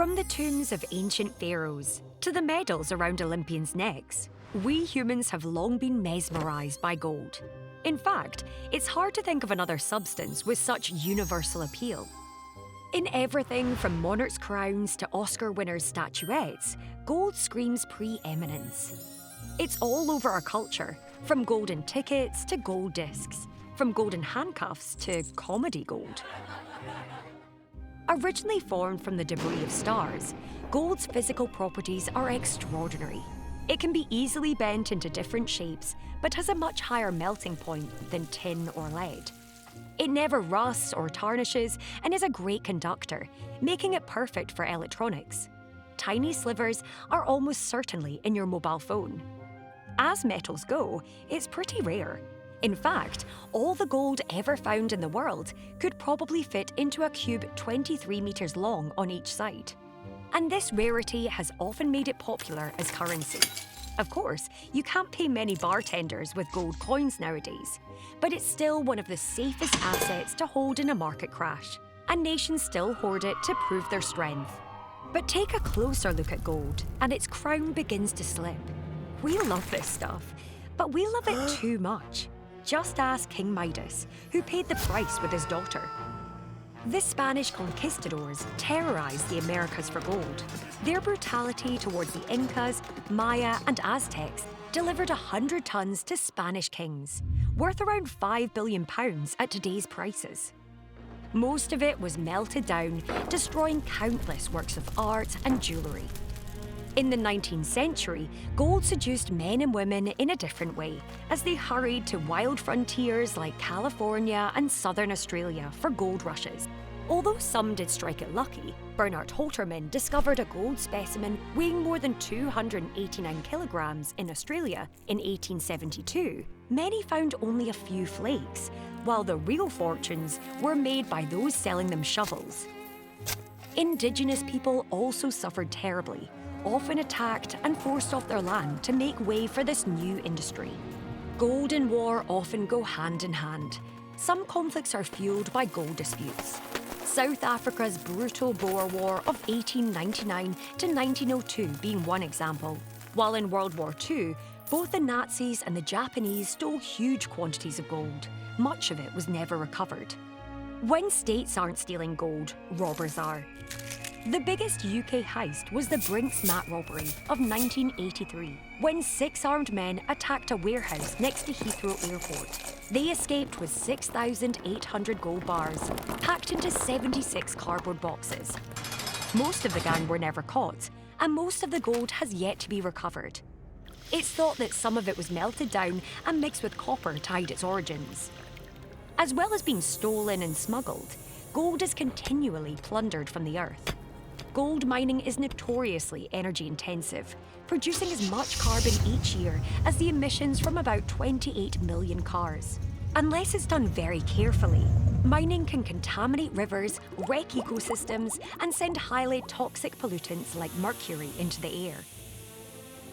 From the tombs of ancient pharaohs to the medals around Olympians' necks, we humans have long been mesmerized by gold. In fact, it's hard to think of another substance with such universal appeal. In everything from monarchs' crowns to Oscar winners' statuettes, gold screams preeminence. It's all over our culture, from golden tickets to gold discs, from golden handcuffs to comedy gold. Originally formed from the debris of stars, gold's physical properties are extraordinary. It can be easily bent into different shapes, but has a much higher melting point than tin or lead. It never rusts or tarnishes and is a great conductor, making it perfect for electronics. Tiny slivers are almost certainly in your mobile phone. As metals go, it's pretty rare. In fact, all the gold ever found in the world could probably fit into a cube 23 meters long on each side. And this rarity has often made it popular as currency. Of course, you can't pay many bartenders with gold coins nowadays, but it's still one of the safest assets to hold in a market crash, and nations still hoard it to prove their strength. But take a closer look at gold, and its crown begins to slip. We love this stuff, but we love it too much. Just ask King Midas, who paid the price with his daughter. The Spanish conquistadors terrorized the Americas for gold. Their brutality towards the Incas, Maya, and Aztecs delivered 100 tons to Spanish kings, worth around £5 billion at today's prices. Most of it was melted down, destroying countless works of art and jewellery. In the 19th century, gold seduced men and women in a different way, as they hurried to wild frontiers like California and southern Australia for gold rushes. Although some did strike it lucky, Bernard Holterman discovered a gold specimen weighing more than 289 kilograms in Australia in 1872. Many found only a few flakes, while the real fortunes were made by those selling them shovels. Indigenous people also suffered terribly, often attacked and forced off their land to make way for this new industry. Gold and war often go hand in hand. Some conflicts are fueled by gold disputes. South Africa's brutal Boer War of 1899 to 1902 being one example. While in World War II, both the Nazis and the Japanese stole huge quantities of gold. Much of it was never recovered. When states aren't stealing gold, robbers are. The biggest UK heist was the Brinks-Mat robbery of 1983, when 6 armed men attacked a warehouse next to Heathrow Airport. They escaped with 6,800 gold bars, packed into 76 cardboard boxes. Most of the gang were never caught, and most of the gold has yet to be recovered. It's thought that some of it was melted down and mixed with copper to hide its origins. As well as being stolen and smuggled, gold is continually plundered from the earth. Gold mining is notoriously energy intensive, producing as much carbon each year as the emissions from about 28 million cars. Unless it's done very carefully, mining can contaminate rivers, wreck ecosystems, and send highly toxic pollutants like mercury into the air.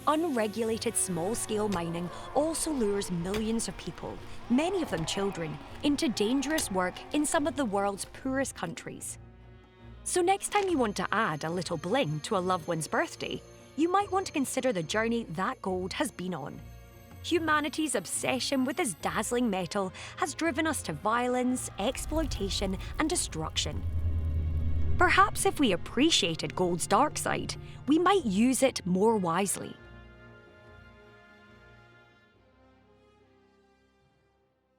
Unregulated small-scale mining also lures millions of people, many of them children, into dangerous work in some of the world's poorest countries. So next time you want to add a little bling to a loved one's birthday, you might want to consider the journey that gold has been on. Humanity's obsession with this dazzling metal has driven us to violence, exploitation, and destruction. Perhaps if we appreciated gold's dark side, we might use it more wisely.